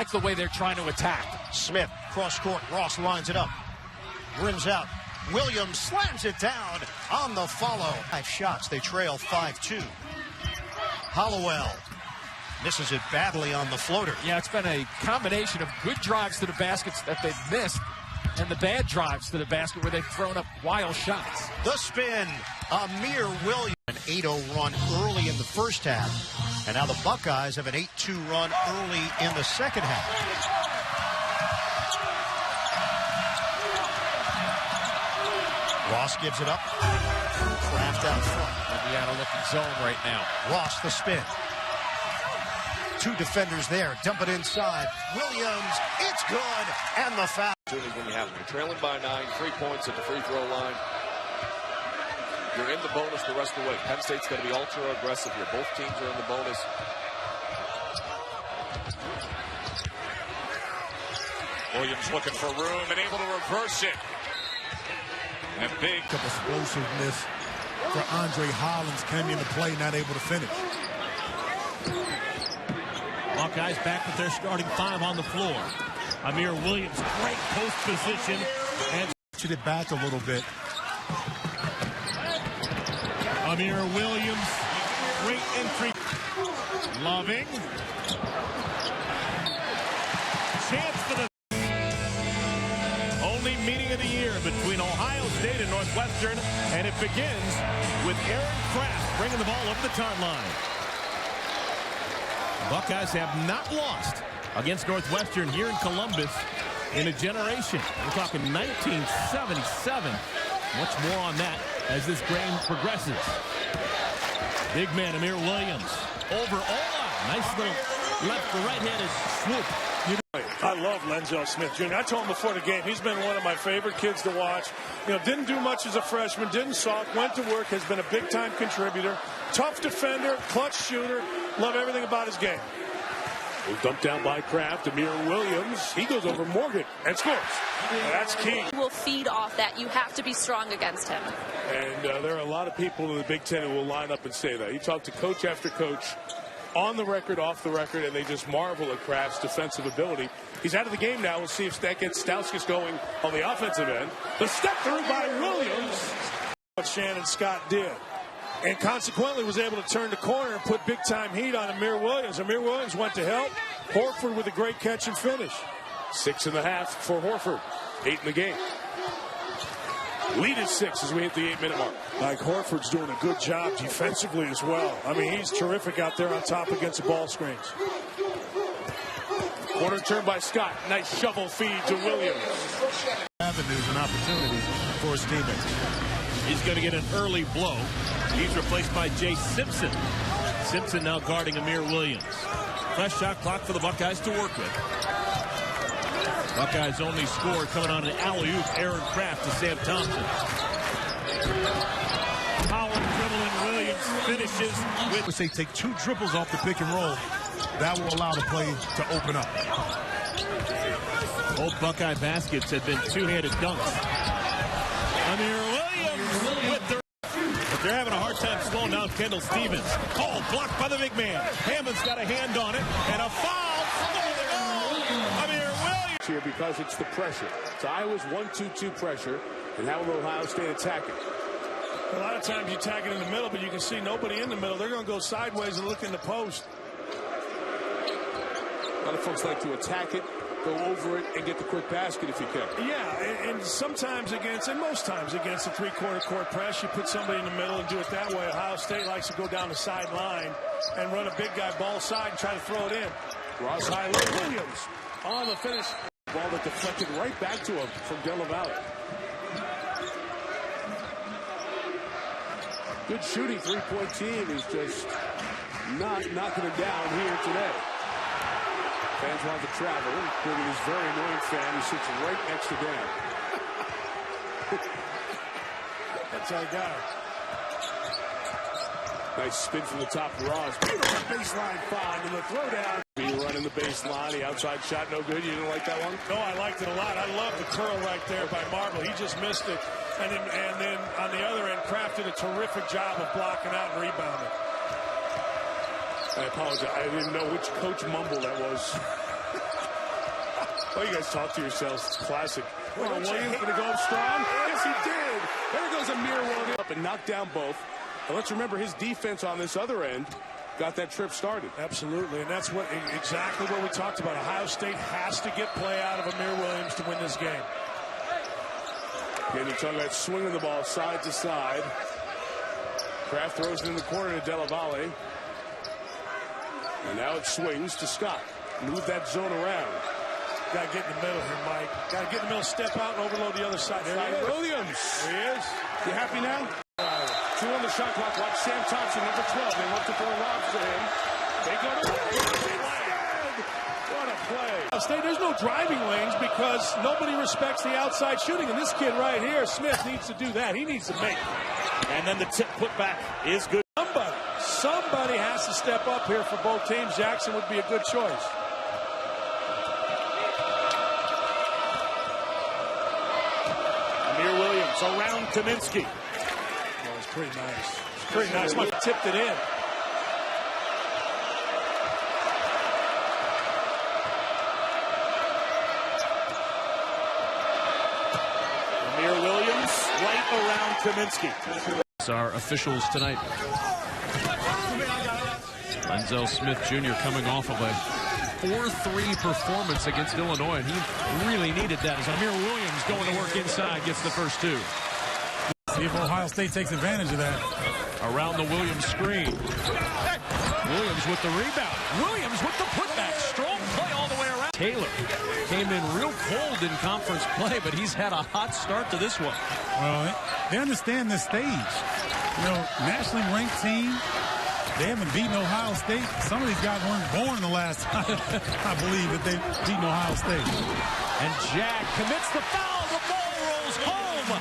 Like the way they're trying to attack. Smith, cross court. Ross lines it up. Rims out. Williams slams it down on the follow. 5 shots. They trail 5-2. Hollowell misses it badly on the floater. Yeah, it's been a combination of good drives to the baskets that they've missed and the bad drives to the basket where they've thrown up wild shots. The spin. Amir Williams. An 8-0 run early in the first half. And now the Buckeyes have an 8-2 run early in the second half. Ross gives it up. Kraft out front. Indiana looking zone right now. Ross the spin. 2 defenders there. Dump it inside. Williams. It's good. And the foul. When you have them trailing by 9, 3 points at the free throw line. You're in the bonus the rest of the way. Penn State's going to be ultra aggressive here. Both teams are in the bonus. Williams looking for room and able to reverse it. And big explosiveness for Andre Hollins came into play, not able to finish. Buckeyes back with their starting 5 on the floor. Amir Williams, great post position, and should it back a little bit. Amir Williams, great entry. Loving. Chance for the only meeting of the year between Ohio State and Northwestern, and it begins with Aaron Kraft bringing the ball over the timeline. Buckeyes have not lost against Northwestern here in Columbus in a generation. We're talking 1977. Much more on that as this game progresses. Big man Amir Williams over Ola. Nice little left to right-handed swoop. I love Lenzel Smith Jr. I told him before the game, he's been one of my favorite kids to watch. You know, didn't do much as a freshman, didn't sulk, went to work, has been a big-time contributor. Tough defender, clutch shooter. Love everything about his game. Dumped down by Kraft. Amir Williams, he goes over Morgan and scores. That's key. Will feed off that. You have to be strong against him. And there are a lot of people in the Big Ten who will line up and say that. You talk to coach after coach, on the record, off the record, and they just marvel at Kraft's defensive ability. He's out of the game now. We'll see if that gets Stauskas going on the offensive end. The step through by Williams. What Shannon Scott did. And consequently was able to turn the corner and put big-time heat on Amir Williams. Amir Williams went to help. Horford with a great catch and finish. 6.5 for Horford. 8 in the game. Lead is 6 as we hit the 8-minute mark. Like Horford's doing a good job defensively as well. I mean, he's terrific out there on top against the ball screens. Corner turn by Scott. Nice shovel feed to Williams. Avenues and opportunities for his teammates. He's going to get an early blow. He's replaced by Jay Simpson. Simpson now guarding Amir Williams. Fresh shot clock for the Buckeyes to work with. Buckeyes only score coming on an alley-oop. Aaron Kraft to Sam Thompson. Howard dribbling. Williams finishes with. They take 2 dribbles off the pick and roll. That will allow the play to open up. Both Buckeye baskets have been two-handed dunks. Amir Williams with the. But they're having a hard time slowing down Kendall Stevens. Oh, blocked by the big man. Hammond's got a hand on it, and a foul. Amir Williams. Here because it's the pressure. It's Iowa's 1-2-2 pressure, and how will Ohio State attack it? A lot of times you attack it in the middle, but you can see nobody in the middle. They're going to go sideways and look in the post. A lot of folks like to attack it, go over it, and get the quick basket if you can. Yeah, and sometimes against, and most times against a three-quarter court press, you put somebody in the middle and do it that way. Ohio State likes to go down the sideline and run a big guy ball side and try to throw it in. Ross Highland Williams on the finish. Ball that deflected right back to him from Della Valley. Good shooting three-point team is just not knocking it down here today. Fans want to travel, including this very annoying fan who sits right next to Dan. That's our guy. Nice spin from the top of Ross. Baseline find and the throwdown. He running the baseline. The outside shot no good. You didn't like that one? No, I liked it a lot. I love the curl right there by Marble. He just missed it. And then on the other end, Kraft did a terrific job of blocking out and rebounding. I apologize. I didn't know which coach mumble that was. Well, you guys talk to yourselves. It's classic. Oh, Williams going to go up strong? Yes, he did. There goes Amir Williams up and knocked down both. And let's remember his defense on this other end got that trip started. Absolutely, and that's exactly what we talked about. Ohio State has to get play out of Amir Williams to win this game. Again, you're talking about swinging the ball side to side. Kraft throws it in the corner to Della Valle. And now it swings to Scott. Move that zone around. Got to get in the middle here, Mike. Got to get in the middle, step out, and overload the other side. There he is. Williams. There he is. You happy now? 2 on the shot clock. Watch Sam Thompson, number 12. They look to throw lobs to him. They go to what a play. State, there's no driving lanes because nobody respects the outside shooting. And this kid right here, Smith, needs to do that. He needs to make it. And then the tip put back is good. Somebody has to step up here for both teams. Jackson would be a good choice. Amir Williams around Kaminsky. Well, it's pretty nice. It's pretty nice. Mike tipped it in. Amir Williams right around Kaminsky. Our officials tonight. Lenzel Smith Jr. coming off of a 4-3 performance against Illinois, and he really needed that as Amir Williams going to work inside gets the first 2. See if Ohio State takes advantage of that. Around the Williams screen. Williams with the rebound. Williams with the putback. Strong play all the way around. Taylor came in real cold in conference play, but he's had a hot start to this one. Well, they understand this stage. You know, nationally ranked team. They haven't beaten Ohio State. Some of these guys weren't born the last time, I believe, that they've beaten Ohio State. And Jack commits the foul. The ball rolls home.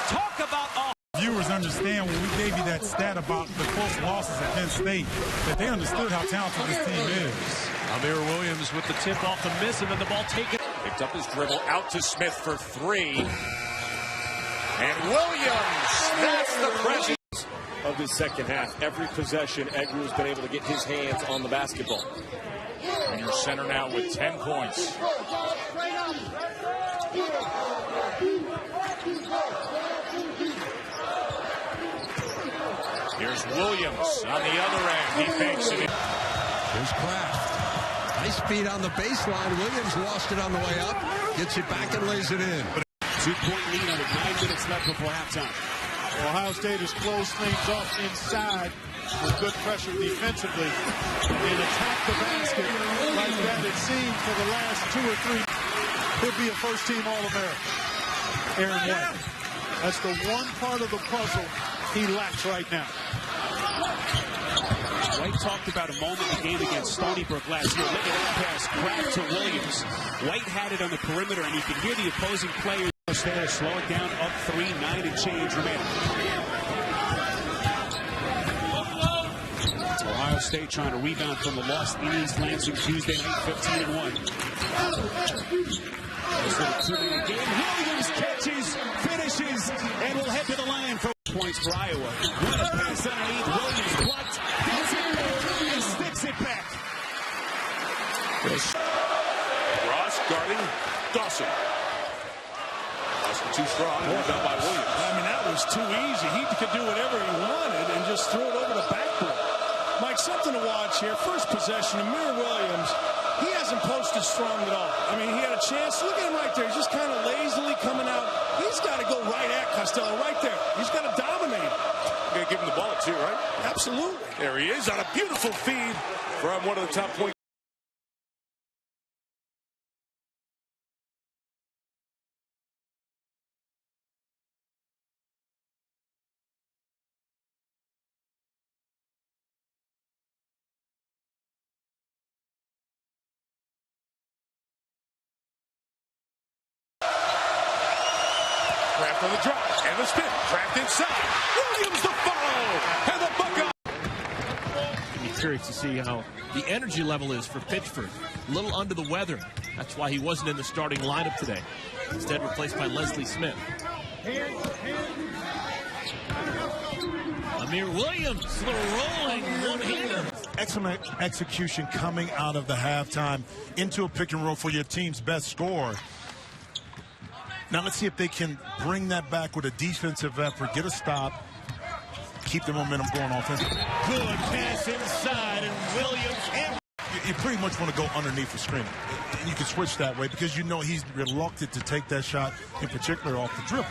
Talk about viewers understand when we gave you that stat about the close losses at Penn State, that they understood how talented this team is. Amir Williams with the tip off the miss, and then the ball taken. Picked up his dribble out to Smith for 3. And Williams, that's the presence of the second half. Every possession, Edgar's been able to get his hands on the basketball. And your center now with 10 points. Here's Williams on the other end. He fakes it. There's Kraft. Nice speed on the baseline. Williams lost it on the way up. Gets it back and lays it in. 2-point lead with 9 minutes left before halftime. Ohio State has closed things off inside with good pressure defensively and attack the basket like that. It seemed for the last 2 or 3 could be a first-team All-American. Aaron White. That's the one part of the puzzle he lacks right now. White talked about a moment in the game against Stony Brook last year. Look at that pass, Kraft to Williams. White had it on the perimeter, and you can hear the opposing players there. Slow it down, up 3, 9 and change remaining. Ohio State trying to rebound from the loss in East Lansing Tuesday night, 15-1. This little 2-minute game. Williams catches, finishes, and will head to the line for points for Iowa. What a pass underneath. Williams blocked. He sticks it back. Ross guarding Dawson. Dawson too strong. Done by Williams. I mean, that was too easy. He could do whatever he wanted and just throw it over the backboard. Mike, something to watch here. First possession, Amir Williams. He hasn't posted strong at all. I mean, he had a chance. Look at him right there. He's just kind of lazily coming out. He's got to go right at Costello, right there. He's got to dominate him. You're going to give him the ball too, right? Absolutely. There he is on a beautiful feed from one of the top point. Kraft on the drop and the spin. Kraft inside. Williams the follow. And the bucket. I'm curious to see how the energy level is for Pitchford. A little under the weather. That's why he wasn't in the starting lineup today. Instead replaced by Leslie Smith. Amir Williams, little rolling one-hander. excellent execution coming out of the halftime into a pick and roll for your team's best scorer. Now let's see if they can bring that back with a defensive effort, get a stop, keep the momentum going offensively. Good pass inside, and Williams. You pretty much want to go underneath the screen. And you can switch that way because you know he's reluctant to take that shot, in particular off the dribble.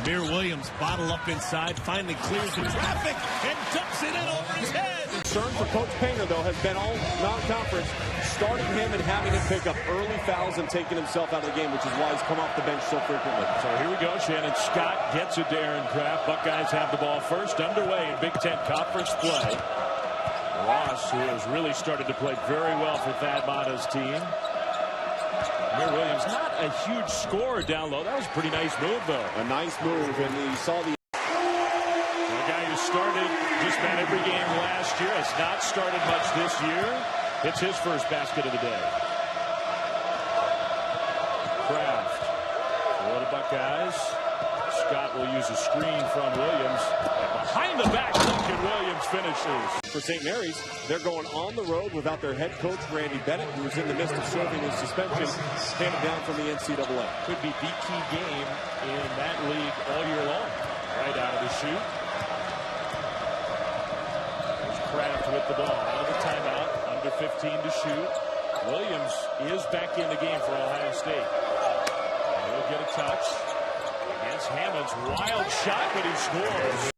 Amir Williams bottle up inside, finally clears the traffic and dumps it in over his head. Concern for Coach Painter, though, has been all non-conference, starting him and having him pick up early fouls and taking himself out of the game, which is why he's come off the bench so frequently. So here we go. Shannon Scott gets it to Aaron Craft. Buckeyes have the ball first, underway in Big Ten Conference play. Ross, who has really started to play very well for Thad Matta's team. Amir Williams, not a huge scorer down low. That was a pretty nice move, though. A nice move, and he saw the guy who started just about every game last year, has not started much this year. It's his first basket of the day. Craft for the Buckeyes. Scott will use a screen from Williams. Behind the back look, and Williams finishes. For St. Mary's, they're going on the road without their head coach, Randy Bennett, who was in the midst of serving his suspension, handed down from the NCAA. Could be the key game in that league all year long. Right out of the shoot. There's Craft with the ball. Out of the timeout. Under 15 to shoot. Williams is back in the game for Ohio State. He'll get a touch. Against Hammond's wild shot, but he scores.